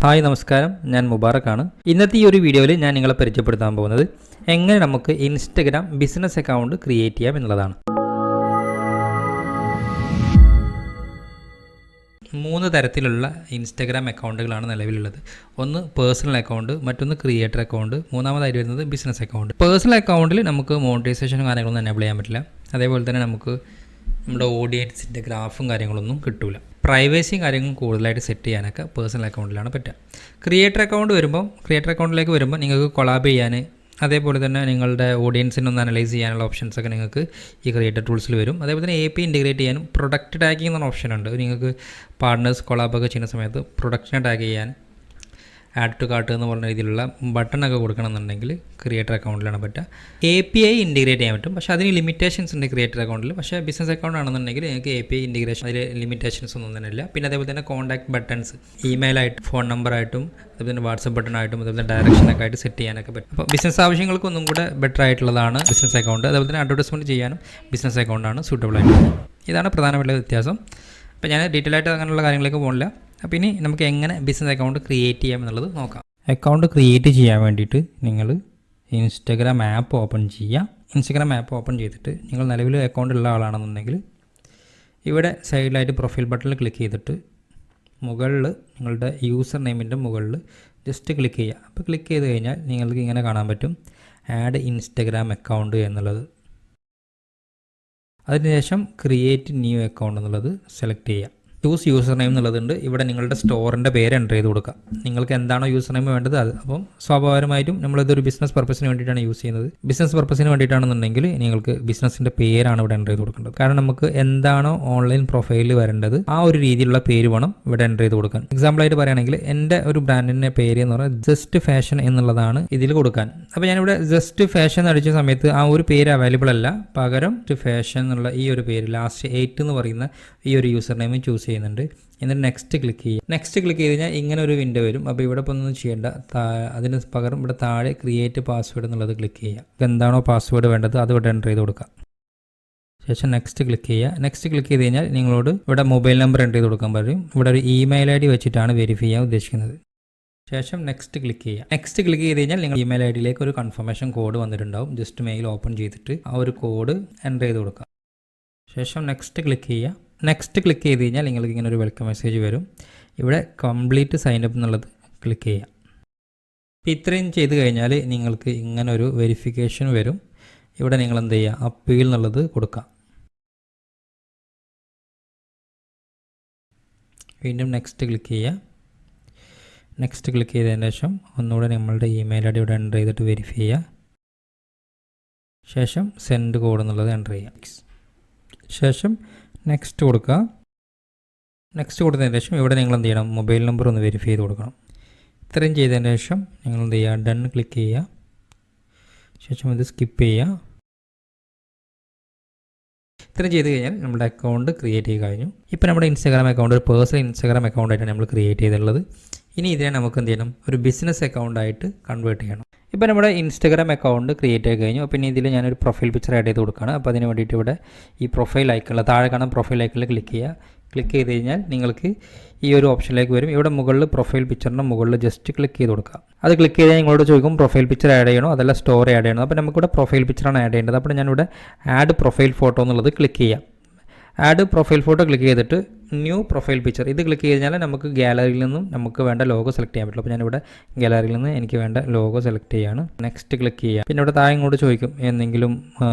Hi നമസ്കാരം, ഞാൻ മുബാറക്കാണ്. ഇന്നത്തെ ഈ ഒരു വീഡിയോയിൽ ഞാൻ നിങ്ങളെ പരിചയപ്പെടുത്താൻ പോകുന്നത് എങ്ങനെ നമുക്ക് ഇൻസ്റ്റഗ്രാം ബിസിനസ് അക്കൗണ്ട് ക്രിയേറ്റ് ചെയ്യാം എന്നുള്ളതാണ്. 3 തരത്തിലുള്ള ഇൻസ്റ്റഗ്രാം അക്കൗണ്ടുകളാണ് നിലവിലുള്ളത്. ഒന്ന് പേഴ്സണൽ അക്കൗണ്ട്, മറ്റൊന്ന് ക്രിയേറ്റർ അക്കൗണ്ട്, മൂന്നാമതായിട്ട് വരുന്നത് ബിസിനസ് അക്കൗണ്ട്. പേഴ്സണൽ അക്കൗണ്ടിൽ നമുക്ക് മോണിറ്റൈസേഷനും കാര്യങ്ങളൊന്നും എനേബിൾ ചെയ്യാൻ പറ്റില്ല. അതേപോലെ തന്നെ നമുക്ക് നമ്മുടെ ഓഡിയൻസിൻ്റെ ഗ്രാഫും കാര്യങ്ങളൊന്നും കിട്ടില്ല. പ്രൈവസിയും കാര്യങ്ങളും കൂടുതലായിട്ട് സെറ്റ് ചെയ്യാനൊക്കെ പേഴ്സണൽ അക്കൗണ്ടിലാണ് പറ്റുക. ക്രിയേറ്റർ അക്കൗണ്ടിലേക്ക് വരുമ്പോൾ നിങ്ങൾക്ക് കൊളാബ് ചെയ്യാൻ, അതേപോലെ തന്നെ നിങ്ങളുടെ ഓഡിയൻസിനൊന്ന് അനലൈസ് ചെയ്യാനുള്ള ഓപ്ഷൻസൊക്കെ നിങ്ങൾക്ക് ഈ ക്രിയേറ്റർ ടൂൾസിൽ വരും. അതേപോലെ തന്നെ API ഇൻറ്റിഗ്രേറ്റ് ചെയ്യാനും പ്രൊഡക്റ്റ് ടാഗിങ് എന്ന ഓപ്ഷൻ ഉണ്ട്. നിങ്ങൾക്ക് പാർട്ട്നേഴ്സ് കൊളാബൊക്കെ ചെയ്യുന്ന സമയത്ത് പ്രൊഡക്റ്റിനെ ടാഗ് ചെയ്യാൻ ആഡ് ടു കാർട്ട് എന്ന് പറഞ്ഞ രീതിയിലുള്ള ബട്ടണൊക്കെ കൊടുക്കണമെന്നുണ്ടെങ്കിൽ ക്രിയേറ്റർ അക്കൗണ്ടിലാണ് പറ്റുക. API ഇൻറ്റിഗ്രേറ്റ് ചെയ്യാൻ പറ്റും, പക്ഷേ അതിന് ലിമിറ്റേഷൻസ് ഉണ്ട് ക്രിയേറ്റർ അക്കൗണ്ടിൽ. പക്ഷേ ബിസിനസ് അക്കൗണ്ട് ആണെന്നുണ്ടെങ്കിൽ നിങ്ങൾക്ക് API ഇൻറ്റിഗ്രേഷൻ അതിൽ ലിമിറ്റേഷൻസ് ഒന്നും തന്നെ ഇല്ല. പിന്നെ അതേപോലെ തന്നെ കോൺടാക്ട് ബട്ടൺസ് ഇമെയിലായിട്ടും ഫോൺ നമ്പറായിട്ടും അതുപോലെ തന്നെ വാട്സപ്പ് ബട്ടണായിട്ടും അതുപോലെ തന്നെ ഡയറക്ഷനൊക്കെ ആയിട്ട് സെറ്റ് ചെയ്യാനൊക്കെ പറ്റും. അപ്പോൾ ബിസിനസ് ആവശ്യങ്ങൾക്ക് ഒന്നും കൂടെ ബെറ്റർ ആയിട്ടുള്ളതാണ് ബിസിനസ് അക്കൗണ്ട്. അതുപോലെ തന്നെ അഡ്വർടൈസ്മെൻറ്റ് ചെയ്യാനും ബിസിനസ് അക്കൗണ്ടാണ് സൂട്ടബിൾ ആയിട്ടുള്ളത്. ഇതാണ് പ്രധാനപ്പെട്ട വ്യത്യാസം. അപ്പോൾ ഞാൻ ഡീറ്റെയിൽ ആയിട്ട് അങ്ങനെയുള്ള കാര്യങ്ങളിലേക്ക് പോകില്ല. അപ്പോൾ ഇനി നമുക്ക് എങ്ങനെ ബിസിനസ് അക്കൗണ്ട് ക്രിയേറ്റ് ചെയ്യാം എന്നുള്ളത് നോക്കാം. അക്കൗണ്ട് ക്രിയേറ്റ് ചെയ്യാൻ വേണ്ടിയിട്ട് നിങ്ങൾ ഇൻസ്റ്റഗ്രാം ആപ്പ് ഓപ്പൺ ചെയ്യുക. ഇൻസ്റ്റഗ്രാം ആപ്പ് ഓപ്പൺ ചെയ്തിട്ട് നിങ്ങൾ നിലവിൽ അക്കൗണ്ട് ഉള്ള ആളാണെന്നുണ്ടെങ്കിൽ ഇവിടെ സൈഡിലായിട്ട് പ്രൊഫൈൽ ബട്ടണിൽ ക്ലിക്ക് ചെയ്തിട്ട് മുകളിൽ നിങ്ങളുടെ യൂസർ നെയിമിൻ്റെ മുകളിൽ ജസ്റ്റ് ക്ലിക്ക് ചെയ്യുക. അപ്പോൾ ക്ലിക്ക് ചെയ്ത് കഴിഞ്ഞാൽ നിങ്ങൾക്ക് ഇങ്ങനെ കാണാൻ പറ്റും ആഡ് ഇൻസ്റ്റഗ്രാം അക്കൗണ്ട് എന്നുള്ളത്. അതിനുശേഷം ക്രിയേറ്റ് ന്യൂ അക്കൗണ്ട് എന്നുള്ളത് സെലക്ട് ചെയ്യുക. ചൂസ് യൂസർ നെയിം എന്നുള്ളതുണ്ട്. ഇവിടെ നിങ്ങളുടെ സ്റ്റോറിൻ്റെ പേര് എൻ്റർ ചെയ്ത് കൊടുക്കുക. നിങ്ങൾക്ക് എന്താണോ യൂസർ നെയിം വേണ്ടത് അത്. അപ്പം സ്വാഭാവികമായിട്ടും നമ്മളിതൊരു ബിസിനസ് പർപ്പസിന് വേണ്ടിയിട്ടാണ് യൂസ് ചെയ്യുന്നത്. ബിസിനസ് പർപ്പസിന് വേണ്ടിയിട്ടാണെന്നുണ്ടെങ്കിൽ നിങ്ങൾക്ക് ബിസിനസ്സിൻ്റെ പേരാണ് ഇവിടെ എൻ്റർ ചെയ്ത് കൊടുക്കേണ്ടത്. കാരണം നമുക്ക് എന്താണോ ഓൺലൈൻ പ്രൊഫൈലിൽ വരേണ്ടത് ആ ഒരു രീതിയിലുള്ള പേര് വേണം ഇവിടെ എൻ്റർ ചെയ്ത് കൊടുക്കാൻ. എക്സാമ്പിളായിട്ട് പറയുകയാണെങ്കിൽ എൻ്റെ ഒരു ബ്രാൻഡിൻ്റെ പേര് എന്ന് പറഞ്ഞാൽ ജസ്റ്റ് ഫാഷൻ എന്നുള്ളതാണ് ഇതിൽ കൊടുക്കാൻ. അപ്പോൾ ഞാനിവിടെ ജസ്റ്റ് ഫാഷൻ അടിച്ച സമയത്ത് ആ ഒരു പേര് അവൈലബിൾ അല്ല. പകരം ഫാഷൻ എന്നുള്ള ഈ ഒരു പേര് ലാസ്റ്റ് 8 എന്ന് പറയുന്ന ഈ ഒരു യൂസർ നെയിം ചൂസ് ചെയ്യുന്നുണ്ട്. എന്നിട്ട് നെക്സ്റ്റ് ക്ലിക്ക് ചെയ്യുക. നെക്സ്റ്റ് ക്ലിക്ക് ചെയ്ത് കഴിഞ്ഞാൽ ഇങ്ങനെ ഒരു വിൻഡോ വരും. അപ്പോൾ ഇവിടെ ഇപ്പോൾ ഒന്നും ചെയ്യേണ്ട. അതിന് പകരം ഇവിടെ താഴെ ക്രിയേറ്റ് പാസ്വേഡ് എന്നുള്ളത് ക്ലിക്ക് ചെയ്യുക. എന്താണോ പാസ്വേഡ് വേണ്ടത് അത് ഇവിടെ എൻ്റർ ചെയ്ത് കൊടുക്കുക. ശേഷം നെക്സ്റ്റ് ക്ലിക്ക് ചെയ്യുക. നെക്സ്റ്റ് ക്ലിക്ക് ചെയ്ത് കഴിഞ്ഞാൽ നിങ്ങളോട് ഇവിടെ മൊബൈൽ നമ്പർ എൻ്റർ ചെയ്ത് കൊടുക്കാൻ പറയും. ഇവിടെ ഒരു ഇമെയിൽ ID വെച്ചിട്ടാണ് വെരിഫൈ ചെയ്യാൻ ഉദ്ദേശിക്കുന്നത്. ശേഷം നെക്സ്റ്റ് ക്ലിക്ക് ചെയ്യുക. നെക്സ്റ്റ് ക്ലിക്ക് ചെയ്ത് കഴിഞ്ഞാൽ നിങ്ങൾ ഇമെയിൽ IDയിലേക്ക് ഒരു കൺഫർമേഷൻ കോഡ് വന്നിട്ടുണ്ടാവും. ജസ്റ്റ് മെയിൽ ഓപ്പൺ ചെയ്തിട്ട് ആ ഒരു കോഡ് എൻ്റർ ചെയ്ത് കൊടുക്കുക. ശേഷം നെക്സ്റ്റ് ക്ലിക്ക് ചെയ്യുക. നെക്സ്റ്റ് ക്ലിക്ക് ചെയ്ത് കഴിഞ്ഞാൽ നിങ്ങൾക്ക് ഇങ്ങനെ ഒരു വെൽക്കം മെസ്സേജ് വരും. ഇവിടെ കംപ്ലീറ്റ് സൈനപ്പ് എന്നുള്ളത് ക്ലിക്ക് ചെയ്യുക. അപ്പോൾ ഇത്രയും ചെയ്ത് കഴിഞ്ഞാൽ നിങ്ങൾക്ക് ഇങ്ങനെ ഒരു വെരിഫിക്കേഷൻ വരും. ഇവിടെ നിങ്ങൾ എന്ത് ചെയ്യുക, അപ്പീൽ എന്നുള്ളത് കൊടുക്കുക. വീണ്ടും നെക്സ്റ്റ് ക്ലിക്ക് ചെയ്യുക. നെക്സ്റ്റ് ക്ലിക്ക് ചെയ്തതിന് ശേഷം ഒന്നുകൂടെ നമ്മളുടെ ഇമെയിൽ ID ഇവിടെ എൻ്റർ ചെയ്തിട്ട് വെരിഫൈ ചെയ്യുക. ശേഷം സെൻഡ് കോഡ് എന്നുള്ളത് എൻ്റർ ചെയ്യുക. ശേഷം നെക്സ്റ്റ് കൊടുക്കുക. നെക്സ്റ്റ് കൊടുത്തതിന് ശേഷം ഇവിടെ നിങ്ങൾ എന്ത് ചെയ്യണം, മൊബൈൽ നമ്പർ ഒന്ന് വെരിഫൈ ചെയ്ത് കൊടുക്കണം. ഇത്രയും ചെയ്തതിന് ശേഷം നിങ്ങൾ എന്ത് ചെയ്യുക, ഡൺ ക്ലിക്ക് ചെയ്യുക. ശേഷം ഇത് സ്കിപ്പ് ചെയ്യുക. ഇത്രയും ചെയ്ത് കഴിഞ്ഞാൽ നമ്മുടെ അക്കൗണ്ട് ക്രിയേറ്റ് ചെയ്ത് കഴിഞ്ഞു. ഇപ്പോൾ നമ്മുടെ ഇൻസ്റ്റാഗ്രാം അക്കൗണ്ട് ഒരു പേഴ്സണൽ ഇൻസ്റ്റാഗ്രാം അക്കൗണ്ടായിട്ടാണ് നമ്മൾ ക്രിയേറ്റ് ചെയ്തിട്ടുള്ളത്. ഇനി ഇതിനെ നമുക്ക് എന്ത് ചെയ്യണം, ഒരു ബിസിനസ് അക്കൗണ്ടായിട്ട് കൺവേർട്ട് ചെയ്യണം. ഇപ്പോൾ നമ്മുടെ ഇൻസ്റ്റാഗ്രാം അക്കൗണ്ട് ക്രിയേറ്റ് ആയി കഴിഞ്ഞു. പിന്നെ ഇതിൽ ഞാനൊരു പ്രൊഫൈൽ പിക്ചർ ആഡ് ചെയ്ത് കൊടുക്കുകയാണ്. അപ്പോൾ അതിന് വേണ്ടിയിട്ട് ഇവിടെ ഈ പ്രൊഫൈൽ ഐക്കണിൽ താഴെ കാണാൻ പ്രൊഫൈൽ ഐക്കണിൽ ക്ലിക്ക് ചെയ്യുക. ക്ലിക്ക് ചെയ്ത് കഴിഞ്ഞാൽ നിങ്ങൾക്ക് ഈ ഒരു ഓപ്ഷനിലേക്ക് വരും. ഇവിടെ മുകളിൽ പ്രൊഫൈൽ പിക്ചറിൻ്റെ മുകളിൽ ജസ്റ്റ് ക്ലിക്ക് ചെയ്ത് കൊടുക്കുക. അത് ക്ലിക്ക് ചെയ്താൽ നിങ്ങളോട് ചോദിക്കും പ്രൊഫൈൽ പിക്ചർ ആഡ് ചെയ്യണോ അതല്ല സ്റ്റോറി ആഡ് ചെയ്യണോ. അപ്പോൾ നമുക്കിവിടെ പ്രൊഫൈൽ പിക്ചറാണ് ആഡ് ചെയ്യേണ്ടത്. അപ്പോൾ ഞാനിവിടെ ആഡ് പ്രൊഫൈൽ ഫോട്ടോ എന്നുള്ളത് ക്ലിക്ക് ചെയ്യാം. ആഡ് പ്രൊഫൈൽ ഫോട്ടോ ക്ലിക്ക് ചെയ്തിട്ട് ന്യൂ പ്രൊഫൈൽ പിക്ചർ ഇത് ക്ലിക്ക് ചെയ്താൽ നമുക്ക് ഗാലറിയിൽ നിന്നും നമുക്ക് വേണ്ട ലോഗോ സെലക്ട് ചെയ്യാൻ പറ്റുള്ളൂ. അപ്പോൾ ഞാനിവിടെ ഗാലറിയിൽ നിന്ന് എനിക്ക് വേണ്ട ലോഗോ സെലക്ട് ചെയ്യുകയാണ്. നെക്സ്റ്റ് ക്ലിക്ക് ചെയ്യുക. പിന്നെ ഇവിടെ താഴെ ഇങ്ങോട്ട് ചോദിക്കും എന്തെങ്കിലും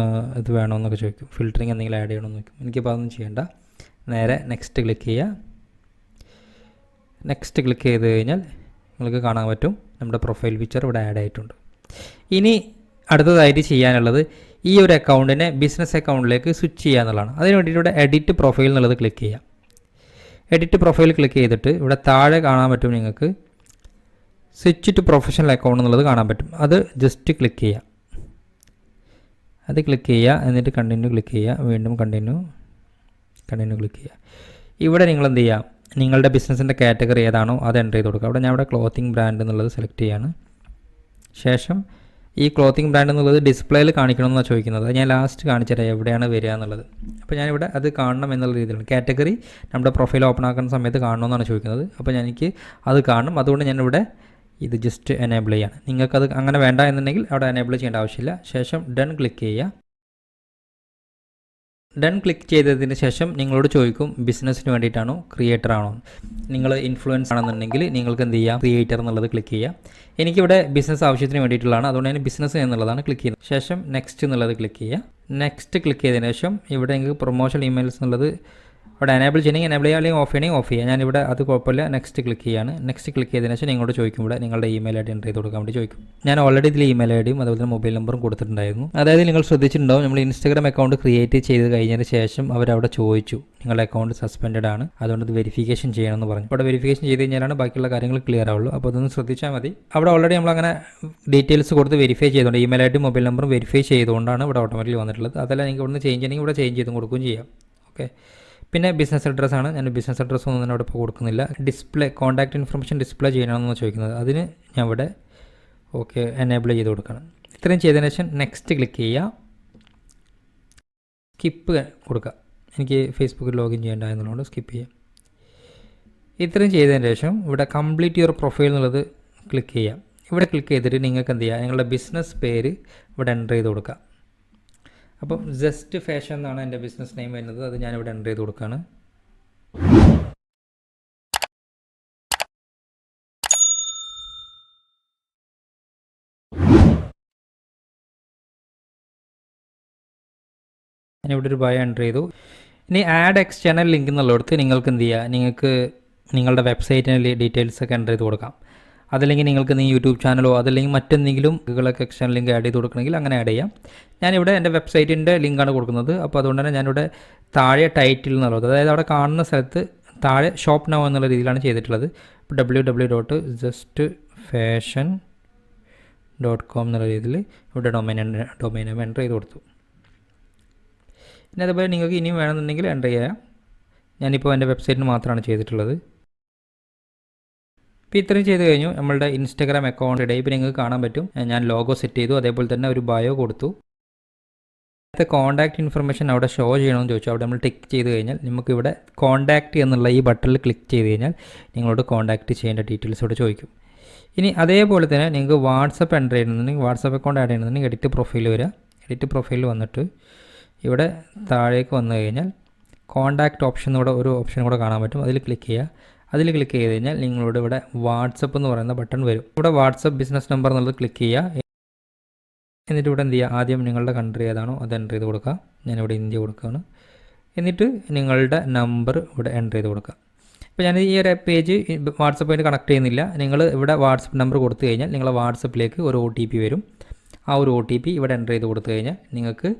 ഇത് വേണമെന്നൊക്കെ ചോദിക്കും, ഫിൽറ്ററിങ് എന്തെങ്കിലും ആഡ് ചെയ്യണമെന്ന് ചോദിക്കും. എനിക്കിപ്പോൾ അതൊന്നും ചെയ്യേണ്ട. നേരെ നെക്സ്റ്റ് ക്ലിക്ക് ചെയ്യുക. നെക്സ്റ്റ് ക്ലിക്ക് ചെയ്ത് കഴിഞ്ഞാൽ നിങ്ങൾക്ക് കാണാൻ പറ്റും നമ്മുടെ പ്രൊഫൈൽ പിക്ചർ ഇവിടെ ആഡ് ആയിട്ടുണ്ട്. ഇനി അടുത്തതായിട്ട് ചെയ്യാനുള്ളത് ഈ ഒരു അക്കൗണ്ടിനെ ബിസിനസ് അക്കൗണ്ടിലേക്ക് സ്വിച്ച് ചെയ്യുക എന്നുള്ളതാണ്. അതിന് വേണ്ടിയിട്ട് ഇവിടെ എഡിറ്റ് പ്രൊഫൈൽ എന്നുള്ളത് ക്ലിക്ക് ചെയ്യുക. എഡിറ്റ് പ്രൊഫൈൽ ക്ലിക്ക് ചെയ്തിട്ട് ഇവിടെ താഴെ കാണാൻ പറ്റും നിങ്ങൾക്ക് സ്വിച്ച് ടു പ്രൊഫഷണൽ അക്കൗണ്ട് എന്നുള്ളത് കാണാൻ പറ്റും. അത് ജസ്റ്റ് ക്ലിക്ക് ചെയ്യുക. അത് ക്ലിക്ക് ചെയ്യുക. എന്നിട്ട് കണ്ടിന്യൂ ക്ലിക്ക് ചെയ്യുക. വീണ്ടും കണ്ടിന്യൂ ക്ലിക്ക് ചെയ്യുക. ഇവിടെ നിങ്ങൾ എന്ത് ചെയ്യുക, നിങ്ങളുടെ ബിസിനസ്സിൻ്റെ കാറ്റഗറി ഏതാണോ അത് എൻ്റർ ചെയ്ത് കൊടുക്കുക. അവിടെ ഞാൻ ഇവിടെ ക്ലോത്തിങ് ബ്രാൻഡ് എന്നുള്ളത് സെലക്ട് ചെയ്യുകയാണ്. ശേഷം ഈ ക്ലോത്തിങ് ബ്രാൻഡ് എന്നുള്ളത് ഡിസ്പ്ലേയിൽ കാണിക്കണമെന്നാണ് ചോദിക്കുന്നത്. ഞാൻ ലാസ്റ്റ് കാണിച്ചുതരാം എവിടെയാണ് വരിക എന്നുള്ളത്. അപ്പോൾ ഞാനിവിടെ അത് കാണണം എന്നുള്ള രീതിയിലാണ്. കാറ്റഗറി നമ്മുടെ പ്രൊഫൈൽ ഓപ്പൺ ആക്കുന്ന സമയത്ത് കാണണമെന്നാണ് ചോദിക്കുന്നത്. അപ്പോൾ എനിക്ക് അത് കാണണം. അതുകൊണ്ട് ഞാനിവിടെ ഇത് ജസ്റ്റ് എനേബിൾ ചെയ്യാണ്. നിങ്ങൾക്കത് അങ്ങനെ വേണ്ട എന്നുണ്ടെങ്കിൽ അവിടെ എനേബിൾ ചെയ്യേണ്ട ആവശ്യമില്ല. ശേഷം ഡൺ ക്ലിക്ക് ചെയ്യുക. ഡൺ ക്ലിക്ക് ചെയ്തതിന് ശേഷം നിങ്ങളോട് ചോദിക്കും ബിസിനസ്സിന് വേണ്ടിയിട്ടാണോ ക്രിയേറ്റർ ആണോ. നിങ്ങൾ ഇൻഫ്ലുവൻസ് ആണെന്നുണ്ടെങ്കിൽ നിങ്ങൾക്ക് എന്ത് ചെയ്യാം, ക്രിയേറ്റർ എന്നുള്ളത് ക്ലിക്ക് ചെയ്യാം. എനിക്കിവിടെ ബിസിനസ് ആവശ്യത്തിന് വേണ്ടിയിട്ടുള്ളതാണ്, അതുകൊണ്ട് ഞാൻ ബിസിനസ് എന്നുള്ളതാണ് ക്ലിക്ക് ചെയ്യുന്നത്. ശേഷം നെക്സ്റ്റ് എന്നുള്ളത് ക്ലിക്ക് ചെയ്യുക. നെക്സ്റ്റ് ക്ലിക്ക് ചെയ്തതിന് ശേഷം ഇവിടെ നിങ്ങൾക്ക് പ്രൊമോഷൻ ഇമെയിൽസ് എന്നുള്ളത് അവിടെ എനേബിൾ ചെയ്യണമെങ്കിൽ എനേബിൾ ചെയ്യുക, അല്ലെങ്കിൽ ഓഫ് ചെയ്യണമെങ്കിൽ ഓഫ് ചെയ്യുക. ഞാനിവിടെ അത് കുഴപ്പമില്ല, നെക്സ്റ്റ് ക്ലിക്ക് ചെയ്യാണ്. നെക്സ്റ്റ് ക്ലിക്ക് ചെയ്തതിന് ശേഷം നിങ്ങളോട് ചോദിക്കും ഇവിടെ നിങ്ങളുടെ ഇമെയിൽ ഐ ഡി എൻ്റർ ചെയ്ത് കൊടുക്കാൻ വേണ്ടി ചോദിക്കും. ഞാൻ ഓൾറെഡി ഇതിൽ ഇമെയിൽ ഐ ഡിയും അതുപോലെ തന്നെ മൊബൈൽ നമ്പറും കൊടുത്തിട്ടുണ്ടായിരുന്നു. അതായത് നിങ്ങൾ ശ്രദ്ധിച്ചിട്ടുണ്ടാവും, നമ്മൾ ഇൻസ്റ്റാഗ്രാം അക്കൗണ്ട് ക്രിയേറ്റ് ചെയ്ത് കഴിഞ്ഞതിന് ശേഷം അവരവിടെ ചോദിച്ചു നിങ്ങളുടെ അക്കൗണ്ട് സസ്പെൻഡ് ആണ്, അതുകൊണ്ട് ഇത് വെരിഫിക്കേഷൻ ചെയ്യണമെന്ന് പറഞ്ഞു. അവിടെ വെരിഫിക്കേഷൻ ചെയ്ത് കഴിഞ്ഞാലാണ് ബാക്കിയുള്ള കാര്യങ്ങൾ ക്ലിയർ ആവുള്ളൂ. അപ്പോൾ അതൊന്ന് ശ്രദ്ധിച്ചാൽ മതി. അവിടെ ഓൾറെഡി നമ്മളങ്ങനെ ഡീറ്റെയിൽസ് കൊടുത്ത് വെരിഫൈ ചെയ്തുകൊണ്ട് ഇമെയിൽ ഐ ഡി മൊബൈൽ നമ്പറും വെരിഫൈ ചെയ്തുകൊണ്ടാണ് ഇവിടെ ഓട്ടോമാറ്റിക്കലി വന്നിട്ടുള്ളത്. അതല്ല നിങ്ങൾക്ക് ഇവിടുന്ന് ചേഞ്ച് ചെയ്യണമെങ്കിൽ ഇവിടെ ചേഞ്ച് ചെയ്തും കൊടുക്കുകയും ചെയ്യാം. ഓക്കെ. പിന്നെ ബിസിനസ് അഡ്രസ്സാണ്. ഞാൻ ബിസിനസ് അഡ്രസ്സ് ഒന്നും അവിടെ ഇപ്പോൾ കൊടുക്കുന്നില്ല. ഡിസ്പ്ലേ കോൺടാക്ട് ഇൻഫർമേഷൻ ഡിസ്പ്ലേ ചെയ്യണമെന്ന് ചോദിക്കുന്നത്, അതിന് ഞാൻ ഇവിടെ ഓക്കെ എനേബിൾ ചെയ്ത് കൊടുക്കണം. ഇത്രയും ചെയ്തതിന് ശേഷം നെക്സ്റ്റ് ക്ലിക്ക് ചെയ്യുക. സ്കിപ്പ് കൊടുക്കുക. എനിക്ക് ഫേസ്ബുക്കിൽ ലോഗിൻ ചെയ്യേണ്ട എന്നുള്ളത് സ്കിപ്പ് ചെയ്യാം. ഇത്രയും ചെയ്തതിന് ശേഷം ഇവിടെ കംപ്ലീറ്റ് യുവർ പ്രൊഫൈൽ എന്നുള്ളത് ക്ലിക്ക് ചെയ്യാം. ഇവിടെ ക്ലിക്ക് ചെയ്തിട്ട് നിങ്ങൾക്ക് എന്ത് ചെയ്യുക, നിങ്ങളുടെ ബിസിനസ് പേര് ഇവിടെ എൻ്റർ ചെയ്ത് കൊടുക്കുക. അപ്പം ജസ്റ്റ് ഫാഷൻ എന്നാണ് എൻ്റെ ബിസിനസ് നെയിം വരുന്നത്. അത് ഞാനിവിടെ എൻ്റർ ചെയ്ത് കൊടുക്കുകയാണ്. ഞാനിവിടെ ഒരു ബയോ എൻ്റർ ചെയ്തു. ഇനി ആഡ് എക്സ്റ്റേണൽ ലിങ്ക് എന്നുള്ളിടത്ത് നിങ്ങൾക്ക് എന്ത് ചെയ്യുക, നിങ്ങൾക്ക് നിങ്ങളുടെ വെബ്സൈറ്റിൻ്റെ ഡീറ്റെയിൽസ് ഒക്കെ എൻ്റർ ചെയ്ത് കൊടുക്കാം. അതല്ലെങ്കിൽ നിങ്ങൾക്ക് യൂട്യൂബ് ചാനലോ അതല്ലെങ്കിൽ മറ്റെന്തെങ്കിലും ലിങ്കുകളൊക്കെ എക്സ്റ്റേണൽ ലിങ്ക് ആഡ് ചെയ്ത് കൊടുക്കണമെങ്കിൽ അങ്ങനെ ആഡ് ചെയ്യാം. ഞാനിവിടെ എൻ്റെ വെബ്സൈറ്റിൻ്റെ ലിങ്കാണ് കൊടുക്കുന്നത്. അപ്പോൾ അതുകൊണ്ട് തന്നെ ഞാനിവിടെ താഴെ ടൈറ്റിൽ എന്നുള്ളത്, അതായത് അവിടെ കാണുന്ന സ്ഥലത്ത് താഴെ ഷോപ്പ് നൗ എന്നുള്ള രീതിയിലാണ് ചെയ്തിട്ടുള്ളത്. ഇപ്പോൾ www.justfashion.com എന്നുള്ള രീതിയിൽ ഇവിടെ ഡൊമൈൻ എൻ്റർ ചെയ്ത് കൊടുത്തു. പിന്നെ അതുപോലെ നിങ്ങൾക്ക് ഇനിയും വേണമെന്നുണ്ടെങ്കിൽ എൻ്റർ ചെയ്യാം. ഞാനിപ്പോൾ എൻ്റെ വെബ്സൈറ്റിന് മാത്രമാണ് ചെയ്തിട്ടുള്ളത്. ഇപ്പോൾ ഇത്രയും ചെയ്ത് കഴിഞ്ഞു. നമ്മളുടെ ഇൻസ്റ്റാഗ്രാം അക്കൗണ്ട് ഇപ്പോൾ നിങ്ങൾക്ക് കാണാൻ പറ്റും. ഞാൻ ലോഗോ സെറ്റ് ചെയ്തു, അതേപോലെ തന്നെ ഒരു ബയോ കൊടുത്തു. അടുത്ത കോൺടാക്റ്റ് ഇൻഫർമേഷൻ അവിടെ ഷോ ചെയ്യണമെന്ന് ചോദിച്ചു. അവിടെ നമ്മൾ ടിക്ക് ചെയ്ത് കഴിഞ്ഞാൽ നമുക്കിവിടെ കോൺടാക്റ്റ് എന്നുള്ള ഈ ബട്ടണിൽ ക്ലിക്ക് ചെയ്ത് കഴിഞ്ഞാൽ നിങ്ങളോട് കോൺടാക്റ്റ് ചെയ്യേണ്ട ഡീറ്റെയിൽസ് ഇവിടെ ചോദിക്കും. ഇനി അതേപോലെ തന്നെ നിങ്ങൾക്ക് വാട്സപ്പ് എൻ്റർ ചെയ്യണമെന്നുണ്ടെങ്കിൽ വാട്സപ്പ് അക്കൗണ്ട് ആഡ് ചെയ്യണമെന്നുണ്ടെങ്കിൽ എഡിറ്റ് പ്രൊഫൈൽ വരിക. എഡിറ്റ് പ്രൊഫൈലിൽ വന്നിട്ട് ഇവിടെ താഴേക്ക് വന്നു കഴിഞ്ഞാൽ കോൺടാക്റ്റ് ഓപ്ഷൻ ഇവിടെ ഒരു ഓപ്ഷൻ കൂടെ കാണാൻ പറ്റും. അതിൽ ക്ലിക്ക് ചെയ്യുക. അതിൽ ക്ലിക്ക് ചെയ്ത് കഴിഞ്ഞാൽ നിങ്ങളോട് ഇവിടെ വാട്സപ്പ് എന്ന് പറയുന്ന ബട്ടൺ വരും. ഇവിടെ വാട്സപ്പ് ബിസിനസ് നമ്പർ എന്നുള്ളത് ക്ലിക്ക് ചെയ്യുക. എന്നിട്ട് ഇവിടെ എന്ത് ചെയ്യുക, ആദ്യം നിങ്ങളുടെ കൺട്രി ഏതാണോ അത് എൻ്റർ ചെയ്ത് കൊടുക്കുക. ഞാനിവിടെ ഇന്ത്യ കൊടുക്കുകയാണ്. എന്നിട്ട് നിങ്ങളുടെ നമ്പർ ഇവിടെ എൻ്റർ ചെയ്ത് കൊടുക്കുക. ഇപ്പോൾ ഞാൻ ഈ ഒരു പേജ് വാട്സപ്പായിട്ട് കണക്ട് ചെയ്യുന്നില്ല. നിങ്ങൾ ഇവിടെ വാട്സപ്പ് നമ്പർ കൊടുത്തു കഴിഞ്ഞാൽ നിങ്ങളെ വാട്സപ്പിലേക്ക് ഒരു OTP വരും. ആ ഒരു OTP ഇവിടെ എൻ്റർ ചെയ്ത് കൊടുത്തു കഴിഞ്ഞാൽ നിങ്ങൾക്ക്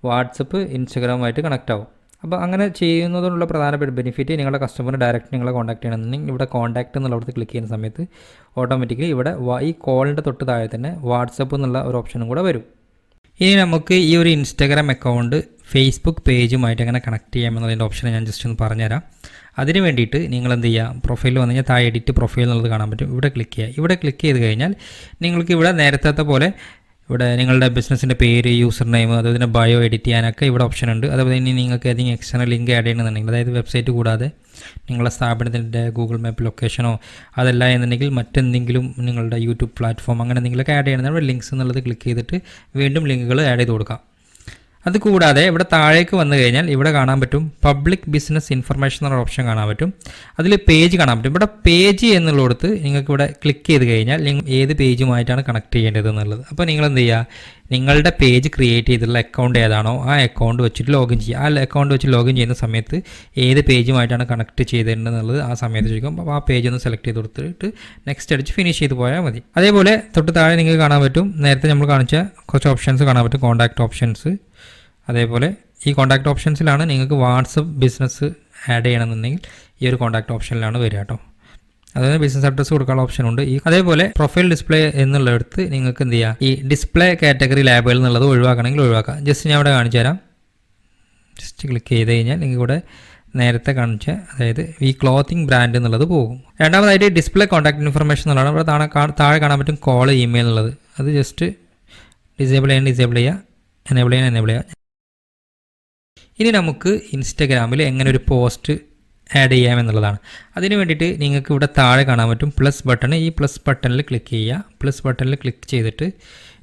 വാട്സപ്പ് ഇൻസ്റ്റാഗ്രാമുമായിട്ട് കണക്റ്റ് ആവും. അപ്പോൾ അങ്ങനെ ചെയ്യുന്നതിനുള്ള പ്രധാനപ്പെട്ട ബെനിഫിറ്റ്, നിങ്ങളുടെ കസ്റ്റമർ ഡയറക്റ്റ് നിങ്ങളെ കോൺടാക്ട് ചെയ്യണമെന്നുണ്ടെങ്കിൽ ഇവിടെ കോൺടാക്ട് എന്നുള്ളടത്ത് ക്ലിക്ക് ചെയ്യുന്ന സമയത്ത് ഓട്ടോമാറ്റിക്കലി ഇവിടെ ഈ കോളിൻ്റെ തൊട്ട് താഴെ തന്നെ വാട്സപ്പ് എന്നുള്ള ഒരു ഓപ്ഷനും കൂടെ വരും. ഇനി നമുക്ക് ഈ ഒരു ഇൻസ്റ്റാഗ്രാം അക്കൗണ്ട് ഫേസ്ബുക്ക് പേജുമായിട്ട് എങ്ങനെ കണക്ട് ചെയ്യാമെന്നുള്ളതിൻ്റെ ഓപ്ഷൻ ഞാൻ ജസ്റ്റ് ഒന്ന് പറഞ്ഞുതരാം. അതിന് വേണ്ടിയിട്ട് നിങ്ങൾ എന്ത് ചെയ്യുക, പ്രൊഫൈൽ വന്നു കഴിഞ്ഞാൽ താഴെ എഡിറ്റ് പ്രൊഫൈൽ എന്നുള്ളത് കാണാൻ പറ്റും. ഇവിടെ ക്ലിക്ക് ചെയ്യുക. ഇവിടെ ക്ലിക്ക് ചെയ്ത് കഴിഞ്ഞാൽ നിങ്ങൾക്ക് ഇവിടെ നേരത്തെ പോലെ ഇവിടെ നിങ്ങളുടെ ബിസിനസ്സിൻ്റെ പേര്, യൂസർ നെയിം, അതുപോലെ ബയോ എഡിറ്റ് ചെയ്യാനൊക്കെ ഇവിടെ ഓപ്ഷൻ ഉണ്ട്. അതുപോലെ ഇനി നിങ്ങൾക്ക് ഏതെങ്കിലും എക്സ്റ്റേണൽ ലിങ്ക് ആഡ് ചെയ്യണമെന്നുണ്ടെങ്കിൽ, അതായത് വെബ്സൈറ്റ് കൂടാതെ നിങ്ങളുടെ സ്ഥാപനത്തിൻ്റെ ഗൂഗിൾ മാപ്പ് ലൊക്കേഷനോ അതല്ല എന്നുണ്ടെങ്കിൽ മറ്റെന്തെങ്കിലും നിങ്ങളുടെ യൂട്യൂബ് പ്ലാറ്റ്ഫോം അങ്ങനെ എന്തെങ്കിലുമൊക്കെ ആഡ് ചെയ്യണമെങ്കിൽ ഇവിടെ ലിങ്ക്സ് എന്നുള്ളത് ക്ലിക്ക് ചെയ്തിട്ട് വീണ്ടും ലിങ്കുകൾ ആഡ് ചെയ്ത് കൊടുക്കാം. അതുകൂടാതെ ഇവിടെ താഴേക്ക് വന്നു കഴിഞ്ഞാൽ ഇവിടെ കാണാൻ പറ്റും പബ്ലിക് ബിസിനസ് ഇൻഫർമേഷൻ എന്നുള്ള ഓപ്ഷൻ കാണാൻ പറ്റും. അതിൽ പേജ് കാണാൻ പറ്റും. ഇവിടെ പേജ് എന്നുള്ളിടത്ത് നിങ്ങൾക്ക് ഇവിടെ ക്ലിക്ക് ചെയ്ത് കഴിഞ്ഞാൽ നിങ്ങൾ ഏത് പേജുമായിട്ടാണ് കണക്ട് ചെയ്യേണ്ടത് എന്നുള്ളത്. അപ്പോൾ നിങ്ങൾ എന്ത് ചെയ്യുക, നിങ്ങളുടെ പേജ് ക്രിയേറ്റ് ചെയ്തിട്ടുള്ള അക്കൗണ്ട് ഏതാണോ ആ അക്കൗണ്ട് വെച്ചിട്ട് ലോഗിൻ ചെയ്യുക. ആ അക്കൗണ്ട് വെച്ച് ലോഗിൻ ചെയ്യുന്ന സമയത്ത് ഏത് പേജുമായിട്ടാണ് കണക്ട് ചെയ്തിട്ടുണ്ടെന്നുള്ളത് ആ സമയത്ത് ചോദിക്കും. അപ്പോൾ ആ പേജ് ഒന്ന് സെലക്ട് ചെയ്ത് കൊടുത്തിട്ട് നെക്സ്റ്റ് അടിച്ച് ഫിനിഷ് ചെയ്ത് പോയാൽ മതി. അതേപോലെ തൊട്ട് താഴെ നിങ്ങൾക്ക് കാണാൻ പറ്റും, നേരത്തെ നമ്മൾ കാണിച്ച കുറച്ച് ഓപ്ഷൻസ് കാണാൻ പറ്റും, കോൺടാക്റ്റ് ഓപ്ഷൻസ്. അതേപോലെ ഈ കോൺടാക്റ്റ് ഓപ്ഷൻസിലാണ് നിങ്ങൾക്ക് വാട്സപ്പ് ബിസിനസ് ആഡ് ചെയ്യണമെന്നുണ്ടെങ്കിൽ ഈ ഒരു കോൺടാക്റ്റ് ഓപ്ഷനിലാണ് വരിക കേട്ടോ. അതായത് ബിസിനസ് അഡ്രസ്സ് കൊടുക്കാനുള്ള ഓപ്ഷൻ ഉണ്ട്. അതേപോലെ പ്രൊഫൈൽ ഡിസ്പ്ലേ എന്നുള്ളിടത്ത് നിങ്ങൾക്ക് എന്ത് ചെയ്യുക, ഈ ഡിസ്പ്ലേ കാറ്റഗറി ലാബുകൾ എന്നുള്ളത് ഒഴിവാക്കണമെങ്കിൽ ഒഴിവാക്കാം. ജസ്റ്റ് ഞാൻ ഇവിടെ കാണിച്ചു തരാം. ജസ്റ്റ് ക്ലിക്ക് ചെയ്ത് കഴിഞ്ഞാൽ നിങ്ങൾക്ക് ഇവിടെ നേരത്തെ കാണിച്ച അതായത് ഈ ക്ലോത്തിങ് ബ്രാൻഡ് എന്നുള്ളത് പോകും. രണ്ടാമതായിട്ട് ഡിസ്പ്ലേ കോൺടാക്ട് ഇൻഫർമേഷൻ എന്നുള്ളതാണ്. ഇവിടെ താഴെ കാണാൻ പറ്റും കോൾ, ഇമെയിൽ എന്നുള്ളത്. അത് ജസ്റ്റ് ഡിസേബിൾ ചെയ്യുക, എനേബിൾ ചെയ്യുക. ഇനി നമുക്ക് ഇൻസ്റ്റഗ്രാമിൽ എങ്ങനെ ഒരു പോസ്റ്റ് ആഡ് ചെയ്യാമെന്നുള്ളതാണ്. അതിന് വേണ്ടിയിട്ട് നിങ്ങൾക്ക് ഇവിടെ താഴെ കാണാൻ പറ്റും പ്ലസ് ബട്ടൺ. ഈ പ്ലസ് ബട്ടണിൽ ക്ലിക്ക് ചെയ്യുക. പ്ലസ് ബട്ടണിൽ ക്ലിക്ക് ചെയ്തിട്ട്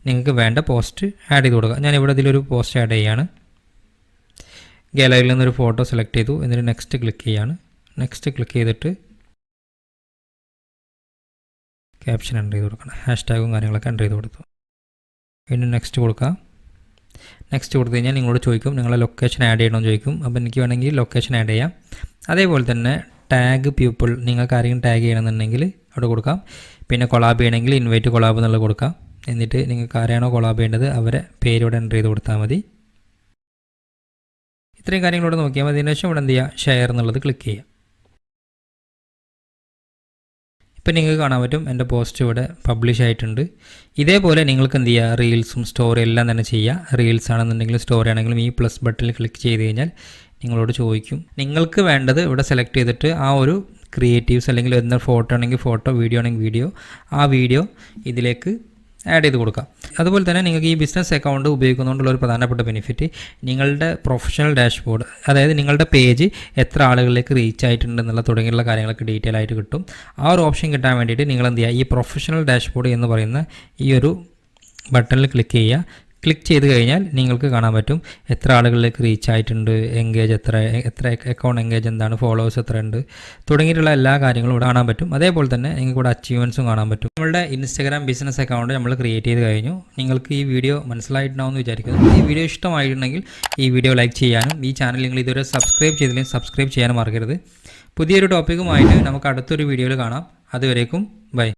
നിങ്ങൾക്ക് വേണ്ട പോസ്റ്റ് ആഡ് ചെയ്ത് കൊടുക്കുക. ഞാനിവിടെ ഇതിലൊരു പോസ്റ്റ് ആഡ് ചെയ്യുകയാണ്. ഗാലറിയിൽ നിന്നൊരു ഫോട്ടോ സെലക്ട് ചെയ്തു. എന്നിട്ട് നെക്സ്റ്റ് ക്ലിക്ക് ചെയ്യുകയാണ്. നെക്സ്റ്റ് ക്ലിക്ക് ചെയ്തിട്ട് ക്യാപ്ഷൻ എൻ്റർ ചെയ്ത് കൊടുക്കണം. ഹാഷ്ടാഗും കാര്യങ്ങളൊക്കെ എൻ്റർ ചെയ്ത് കൊടുത്തു. വീണ്ടും നെക്സ്റ്റ് കൊടുക്കുക. നെക്സ്റ്റ് കൊടുത്തു കഴിഞ്ഞാൽ നിങ്ങളോട് ചോദിക്കും നിങ്ങളെ ലൊക്കേഷൻ ആഡ് ചെയ്യണമെന്ന് ചോദിക്കും. അപ്പോൾ എനിക്ക് വേണമെങ്കിൽ ലൊക്കേഷൻ ആഡ് ചെയ്യാം. അതേപോലെ തന്നെ ടാഗ് പീപ്പിൾ, നിങ്ങൾക്ക് ആരെങ്കിലും ടാഗ് ചെയ്യണമെന്നുണ്ടെങ്കിൽ അവിടെ കൊടുക്കാം. പിന്നെ കൊളാബ് ചെയ്യണമെങ്കിൽ ഇൻവൈറ്റ് കൊളാബ് എന്നുള്ളത് കൊടുക്കാം. എന്നിട്ട് നിങ്ങൾക്ക് ആരെയാണോ കൊളാബ് ചെയ്യേണ്ടത് അവരെ പേരോടെ എൻ്റർ ചെയ്ത് കൊടുത്താൽ മതി. ഇത്രയും കാര്യങ്ങളോട് നോക്കിയാൽ മതി. അതിന് ശേഷം ഇവിടെ എന്ത് ചെയ്യുക, ഷെയർ എന്നുള്ളത് ക്ലിക്ക് ചെയ്യുക. ഇപ്പം നിങ്ങൾക്ക് കാണാൻ പറ്റും എൻ്റെ പോസ്റ്റ് ഇവിടെ പബ്ലിഷ് ആയിട്ടുണ്ട്. ഇതേപോലെ നിങ്ങൾക്ക് എന്ത് ചെയ്യുക, റീൽസും സ്റ്റോറി എല്ലാം തന്നെ ചെയ്യുക. റീൽസ് ആണെന്നുണ്ടെങ്കിലും സ്റ്റോറി ആണെങ്കിലും ഈ പ്ലസ് ബട്ടണിൽ ക്ലിക്ക് ചെയ്ത് കഴിഞ്ഞാൽ നിങ്ങളോട് ചോദിക്കും. നിങ്ങൾക്ക് വേണ്ടത് ഇവിടെ സെലക്ട് ചെയ്തിട്ട് ആ ഒരു ക്രിയേറ്റീവ്സ് അല്ലെങ്കിൽ എന്താ ഫോട്ടോ ആണെങ്കിൽ ഫോട്ടോ, വീഡിയോ ആണെങ്കിൽ വീഡിയോ, ആ വീഡിയോ ഇതിലേക്ക് ആഡ് ചെയ്ത് കൊടുക്കാം. അതുപോലെ തന്നെ നിങ്ങൾക്ക് ഈ ബിസിനസ് അക്കൗണ്ട് ഉപയോഗിക്കുന്നതുകൊണ്ടുള്ള ഒരു പ്രധാനപ്പെട്ട ബെനിഫിറ്റ്, നിങ്ങളുടെ പ്രൊഫഷണൽ ഡാഷ്ബോർഡ്, അതായത് നിങ്ങളുടെ പേജ് എത്ര ആളുകളിലേക്ക് റീച്ച് ആയിട്ടുണ്ടെന്നുള്ള തുടങ്ങിയുള്ള കാര്യങ്ങളൊക്കെ ഡീറ്റെയിൽ ആയിട്ട് കിട്ടും. ആ ഒരു ഓപ്ഷൻ കിട്ടാൻ വേണ്ടിയിട്ട് നിങ്ങൾ എന്ത് ചെയ്യുക, ഈ പ്രൊഫഷണൽ ഡാഷ്ബോർഡ് എന്ന് പറയുന്ന ഈ ഒരു ബട്ടണിൽ ക്ലിക്ക് ചെയ്യുക. ക്ലിക്ക് ചെയ്ത് കഴിഞ്ഞാൽ നിങ്ങൾക്ക് കാണാൻ പറ്റും എത്ര ആളുകളിലേക്ക് റീച്ച് ആയിട്ടുണ്ട്, എൻഗേജ് എത്ര അക്കൗണ്ട് എൻഗേജ് എന്താണ്, ഫോളോവേഴ്സ് എത്ര ഉണ്ട് തുടങ്ങിയിട്ടുള്ള എല്ലാ കാര്യങ്ങളും ഇവിടെ കാണാൻ പറ്റും. അതേപോലെ തന്നെ നിങ്ങൾക്ക് ഇവിടെ അച്ചീവ്മെൻറ്റ്സും കാണാൻ പറ്റും. നമ്മളുടെ ഇൻസ്റ്റഗ്രാം ബിസിനസ് അക്കൗണ്ട് നമ്മൾ ക്രിയേറ്റ് ചെയ്ത് കഴിഞ്ഞു. നിങ്ങൾക്ക് ഈ വീഡിയോ മനസ്സിലായിട്ടുണ്ടാവുമെന്ന് വിചാരിക്കുന്നു. ഈ വീഡിയോ ഇഷ്ടമായിട്ടുണ്ടെങ്കിൽ ഈ വീഡിയോ ലൈക്ക് ചെയ്യാനും ഈ ചാനൽ നിങ്ങൾ ഇതുവരെ സബ്സ്ക്രൈബ് ചെയ്തില്ലെങ്കിൽ സബ്സ്ക്രൈബ് ചെയ്യാനും മറക്കരുത്. പുതിയൊരു ടോപ്പിക്കുമായിട്ട് നമുക്ക് അടുത്തൊരു വീഡിയോയിൽ കാണാം. അതുവരേക്കും ബൈ.